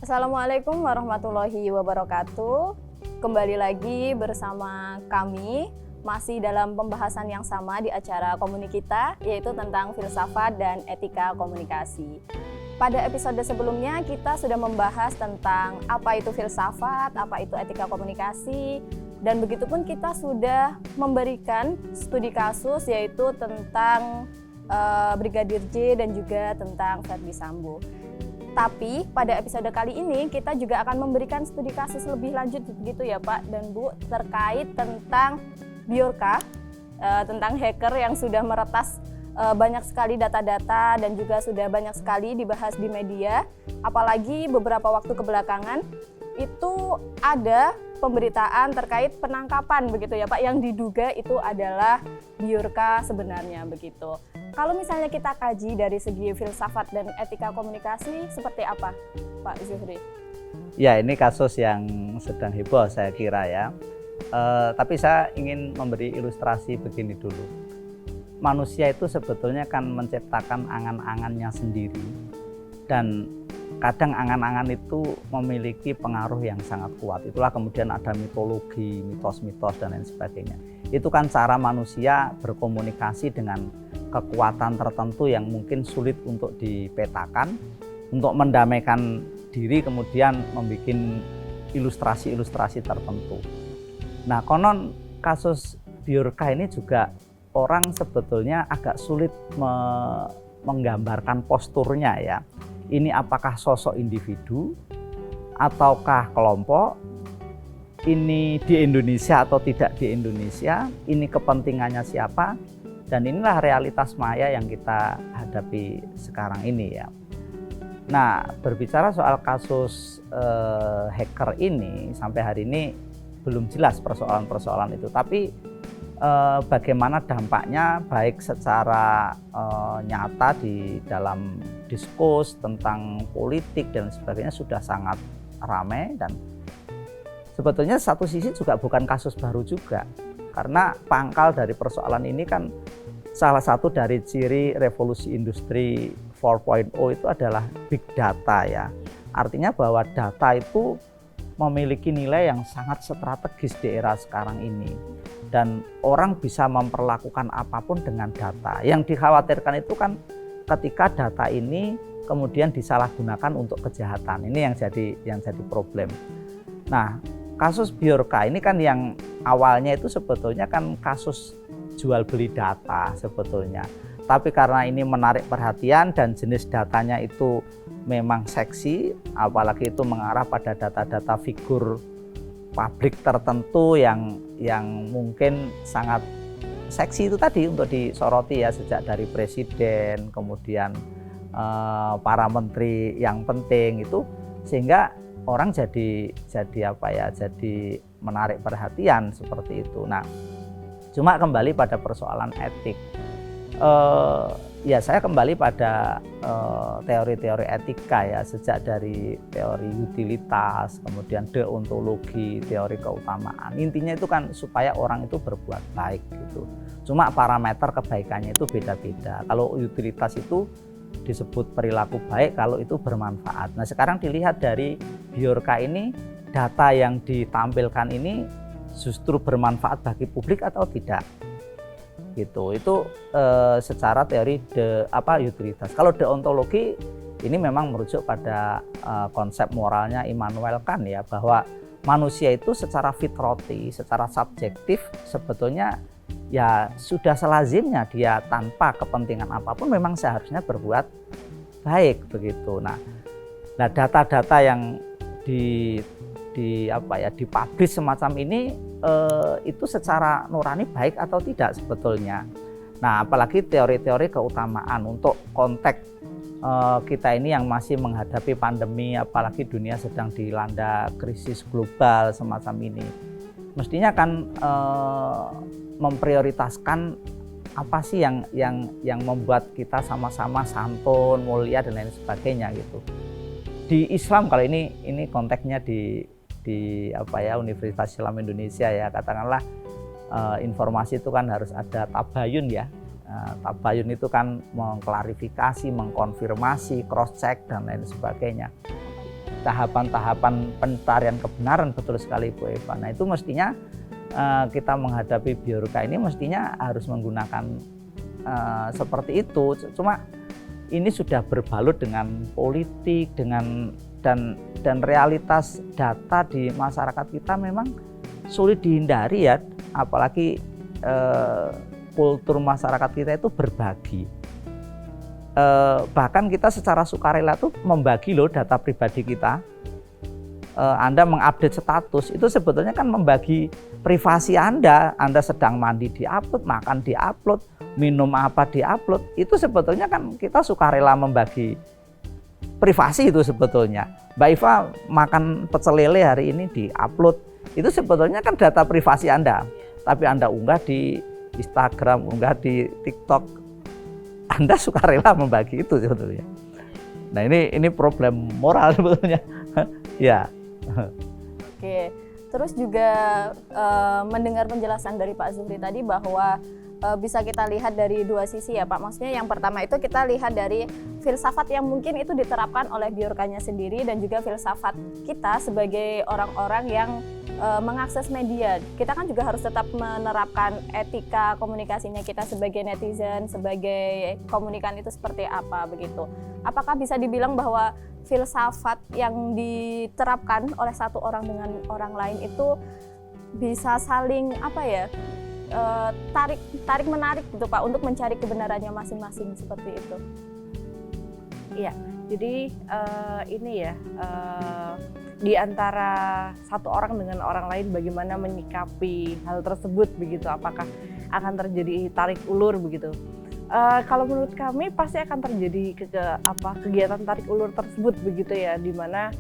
Assalamualaikum warahmatullahi wabarakatuh. Kembali lagi bersama kami masih dalam pembahasan yang sama di acara Komunikita, yaitu tentang filsafat dan etika komunikasi. Pada episode sebelumnya kita sudah membahas tentang apa itu filsafat, apa itu etika komunikasi, dan begitupun kita sudah memberikan studi kasus yaitu tentang Brigadir J dan juga tentang Verdi Sambo. Tapi pada episode kali ini kita juga akan memberikan studi kasus lebih lanjut gitu ya Pak dan Bu, terkait tentang Bjorka, tentang hacker yang sudah meretas banyak sekali data-data dan juga sudah banyak sekali dibahas di media. Apalagi beberapa waktu kebelakangan itu ada pemberitaan terkait penangkapan begitu ya Pak, yang diduga itu adalah Bjorka sebenarnya begitu. Kalau misalnya kita kaji dari segi filsafat dan etika komunikasi, seperti apa Pak Zuhri? Ya, ini kasus yang sedang heboh saya kira ya. Tapi saya ingin memberi ilustrasi begini dulu. Manusia itu sebetulnya kan menciptakan angan-angannya sendiri. Dan kadang angan-angan itu memiliki pengaruh yang sangat kuat. Itulah kemudian ada mitologi, mitos-mitos dan lain sebagainya. Itu kan cara manusia berkomunikasi dengan kekuatan tertentu yang mungkin sulit untuk dipetakan, untuk mendamaikan diri, kemudian membuat ilustrasi-ilustrasi tertentu. Nah, konon kasus Bjorka ini juga orang sebetulnya agak sulit menggambarkan posturnya ya. Ini apakah sosok individu ataukah kelompok? Ini di Indonesia atau tidak di Indonesia? Ini kepentingannya siapa? Dan inilah realitas maya yang kita hadapi sekarang ini ya. Nah, berbicara soal kasus hacker ini, sampai hari ini belum jelas persoalan-persoalan itu. Tapi bagaimana dampaknya baik secara nyata di dalam diskus tentang politik dan sebagainya sudah sangat ramai. Dan sebetulnya satu sisi juga bukan kasus baru juga. Karena pangkal dari persoalan ini kan salah satu dari ciri revolusi industri 4.0 itu adalah big data ya. Artinya bahwa data itu memiliki nilai yang sangat strategis di era sekarang ini. Dan orang bisa memperlakukan apapun dengan data. Yang dikhawatirkan itu kan ketika data ini kemudian disalahgunakan untuk kejahatan. Ini yang jadi problem. Nah, kasus Bjorka ini kan yang awalnya itu sebetulnya kan kasus jual beli data sebetulnya. Tapi karena ini menarik perhatian dan jenis datanya itu memang seksi, apalagi itu mengarah pada data-data figur publik tertentu yang mungkin sangat seksi itu tadi untuk disoroti ya, sejak dari presiden, kemudian para menteri yang penting itu, sehingga orang jadi menarik perhatian seperti itu. Nah, cuma kembali pada persoalan etik. Ya saya kembali pada teori-teori etika ya, sejak dari teori utilitas, kemudian deontologi, teori keutamaan. Intinya itu kan supaya orang itu berbuat baik gitu. Cuma parameter kebaikannya itu beda-beda. Kalau utilitas itu disebut perilaku baik kalau itu bermanfaat. Nah, sekarang dilihat dari Bjorka ini, data yang ditampilkan ini justru bermanfaat bagi publik atau tidak, gitu. Itu secara teori utilitas. Kalau deontologi ini memang merujuk pada konsep moralnya Immanuel Kant ya, bahwa manusia itu secara fitrati, secara subjektif sebetulnya ya sudah selazimnya dia tanpa kepentingan apapun memang seharusnya berbuat baik begitu. Nah, data-data yang dipublish semacam ini itu secara nurani baik atau tidak sebetulnya. Nah, apalagi teori-teori keutamaan untuk konteks kita ini yang masih menghadapi pandemi, apalagi dunia sedang dilanda krisis global semacam ini, mestinya kan memprioritaskan apa sih yang membuat kita sama-sama santun, mulia dan lain sebagainya gitu. Di Islam kalau ini konteksnya di Universitas Islam Indonesia ya, katakanlah informasi itu kan harus ada tabayun ya. Tabayun itu kan mengklarifikasi, mengkonfirmasi, cross check dan lain sebagainya. tahapan-tahapan pencarian kebenaran, betul sekali Bu Eva. Nah itu mestinya kita menghadapi biorka ini mestinya harus menggunakan seperti itu. Cuma ini sudah berbalut dengan politik, dan realitas data di masyarakat kita memang sulit dihindari ya, apalagi kultur masyarakat kita itu berbagi. Bahkan kita secara sukarela tuh membagi loh data pribadi kita. Anda mengupdate status itu sebetulnya kan membagi privasi Anda sedang mandi diupload, makan diupload, minum apa diupload, itu sebetulnya kan kita sukarela membagi privasi itu sebetulnya. Mbak Iva makan pecel lele hari ini diupload, itu sebetulnya kan data privasi Anda, tapi Anda unggah di Instagram, unggah di TikTok, Anda sukarela membagi itu sebetulnya. Nah ini problem moral sebetulnya. Ya. Oke, terus juga mendengar penjelasan dari Pak Zuhri tadi bahwa bisa kita lihat dari dua sisi ya Pak. Maksudnya yang pertama itu kita lihat dari filsafat yang mungkin itu diterapkan oleh biorkanya sendiri, dan juga filsafat kita sebagai orang-orang yang mengakses media. Kita kan juga harus tetap menerapkan etika komunikasinya kita sebagai netizen, sebagai komunikan itu seperti apa begitu. Apakah bisa dibilang bahwa filsafat yang diterapkan oleh satu orang dengan orang lain itu bisa saling tarik menarik gitu Pak, untuk mencari kebenarannya masing-masing seperti itu? Iya, jadi ini ya, di antara satu orang dengan orang lain bagaimana menyikapi hal tersebut begitu, apakah akan terjadi tarik ulur begitu. Kalau menurut kami pasti akan terjadi kegiatan tarik ulur tersebut begitu ya, di mana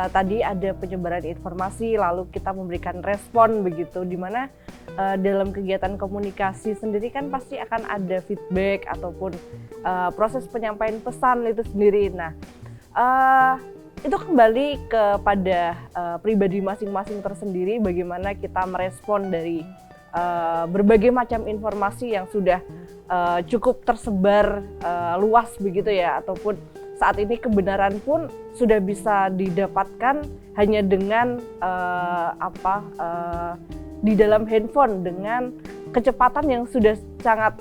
tadi ada penyebaran informasi lalu kita memberikan respon begitu, di mana dalam kegiatan komunikasi sendiri kan pasti akan ada feedback ataupun proses penyampaian pesan itu sendiri. Nah itu kembali kepada pribadi masing-masing tersendiri, bagaimana kita merespon dari berbagai macam informasi yang sudah cukup tersebar luas begitu ya, ataupun saat ini kebenaran pun sudah bisa didapatkan hanya dengan di dalam handphone dengan kecepatan yang sudah sangat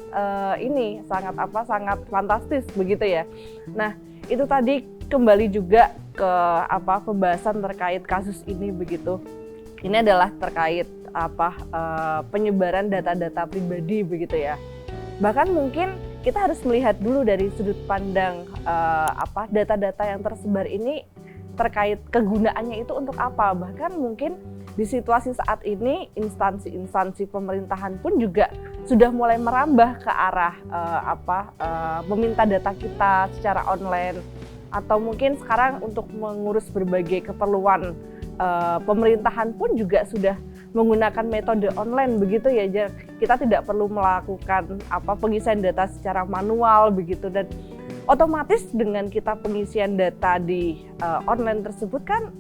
sangat fantastis begitu ya. Nah itu tadi kembali juga ke pembahasan terkait kasus ini begitu. Ini adalah terkait penyebaran data-data pribadi begitu ya. Bahkan mungkin kita harus melihat dulu dari sudut pandang data-data yang tersebar ini terkait kegunaannya itu untuk apa. Bahkan mungkin di situasi saat ini instansi-instansi pemerintahan pun juga sudah mulai merambah ke arah meminta data kita secara online, atau mungkin sekarang untuk mengurus berbagai keperluan pemerintahan pun juga sudah menggunakan metode online begitu ya. Kita tidak perlu melakukan pengisian data secara manual begitu, dan otomatis dengan kita pengisian data di online tersebut kan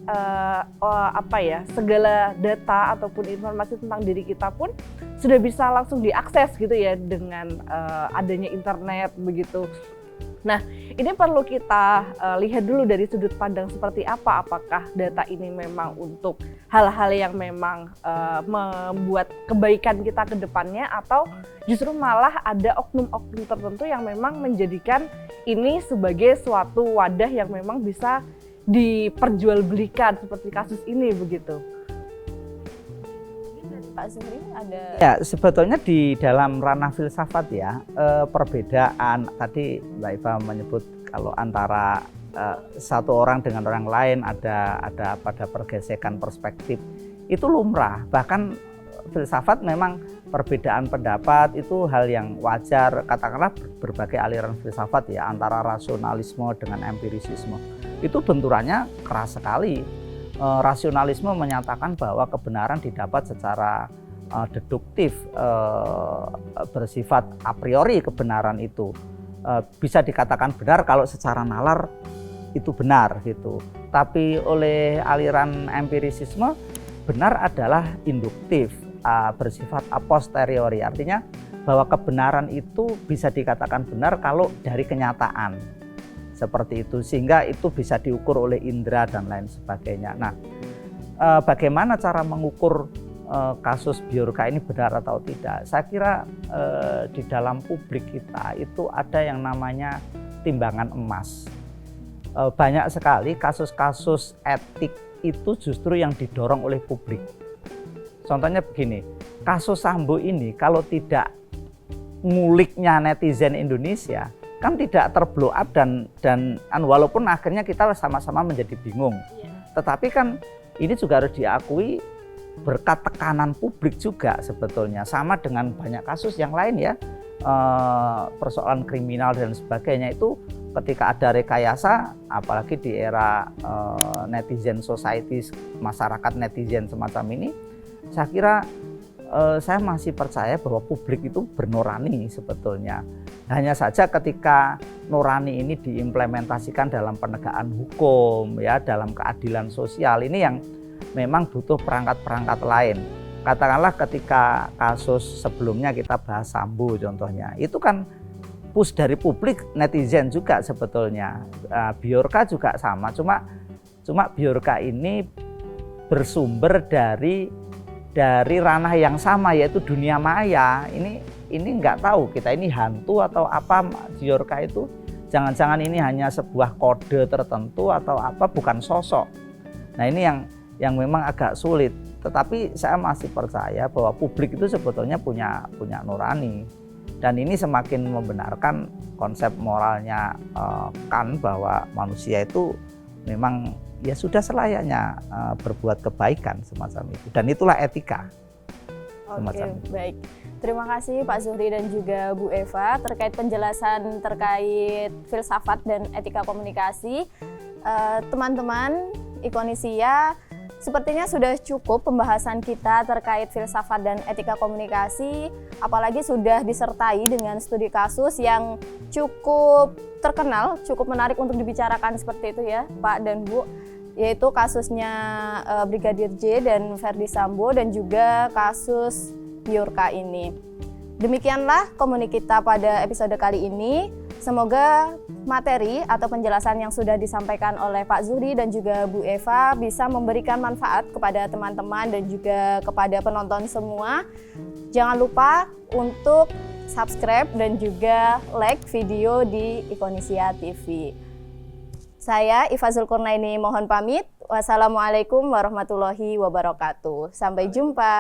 segala data ataupun informasi tentang diri kita pun sudah bisa langsung diakses gitu ya dengan adanya internet begitu. Nah, ini perlu kita lihat dulu dari sudut pandang seperti apa. Apakah data ini memang untuk hal-hal yang memang membuat kebaikan kita ke depannya, atau justru malah ada oknum-oknum tertentu yang memang menjadikan ini sebagai suatu wadah yang memang bisa diperjualbelikan seperti kasus ini begitu. Pak Zuhri ada? Ya, sebetulnya di dalam ranah filsafat ya, perbedaan tadi Mbak Iva menyebut kalau antara satu orang dengan orang lain ada pada pergesekan perspektif, itu lumrah. Bahkan filsafat memang perbedaan pendapat itu hal yang wajar, katakanlah berbagai aliran filsafat ya, antara rasionalisme dengan empirisisme. Itu benturannya keras sekali. Rasionalisme menyatakan bahwa kebenaran didapat secara deduktif, bersifat a priori. Kebenaran itu bisa dikatakan benar kalau secara nalar itu benar gitu. Tapi oleh aliran empirisisme, benar adalah induktif, bersifat a posteriori. Artinya bahwa kebenaran itu bisa dikatakan benar kalau dari kenyataan. seperti itu, sehingga itu bisa diukur oleh indera dan lain sebagainya. Nah, bagaimana cara mengukur kasus Biorka ini benar atau tidak? Saya kira di dalam publik kita itu ada yang namanya timbangan emas. Banyak sekali kasus-kasus etik itu justru yang didorong oleh publik. Contohnya begini, kasus Sambo ini kalau tidak nguliknya netizen Indonesia kan tidak terblow up dan walaupun akhirnya kita sama-sama menjadi bingung. Tetapi kan ini juga harus diakui berkat tekanan publik juga sebetulnya, sama dengan banyak kasus yang lain ya, persoalan kriminal dan sebagainya itu ketika ada rekayasa, apalagi di era netizen society, masyarakat netizen semacam ini, saya kira saya masih percaya bahwa publik itu bernurani sebetulnya. Hanya saja ketika nurani ini diimplementasikan dalam penegakan hukum, ya, dalam keadilan sosial, ini yang memang butuh perangkat-perangkat lain. Katakanlah ketika kasus sebelumnya kita bahas Sambo contohnya, itu kan push dari publik, netizen juga sebetulnya. Biorka juga sama, cuma Biorka ini bersumber dari ranah yang sama, yaitu dunia maya. Ini nggak tahu kita ini hantu atau apa. Biorka itu jangan-jangan ini hanya sebuah kode tertentu atau apa, bukan sosok. Nah, ini yang memang agak sulit. Tetapi saya masih percaya bahwa publik itu sebetulnya punya nurani, dan ini semakin membenarkan konsep moralnya Kant bahwa manusia itu memang ya sudah selayaknya berbuat kebaikan semacam itu, dan itulah etika. Oke, baik. Terima kasih Pak Zuhri dan juga Bu Eva terkait penjelasan terkait filsafat dan etika komunikasi. Teman-teman Ikonisia, sepertinya sudah cukup pembahasan kita terkait filsafat dan etika komunikasi, apalagi sudah disertai dengan studi kasus yang cukup terkenal, cukup menarik untuk dibicarakan seperti itu ya Pak dan Bu, yaitu kasusnya Brigadir J dan Verdi Sambo dan juga kasus Biorka ini. Demikianlah komunik kita pada episode kali ini. Semoga materi atau penjelasan yang sudah disampaikan oleh Pak Zuhri dan juga Bu Eva bisa memberikan manfaat kepada teman-teman dan juga kepada penonton semua. Jangan lupa untuk subscribe dan juga like video di Ikonisia TV. Saya Iva Zulkurnaini mohon pamit. Wassalamualaikum warahmatullahi wabarakatuh. Sampai jumpa.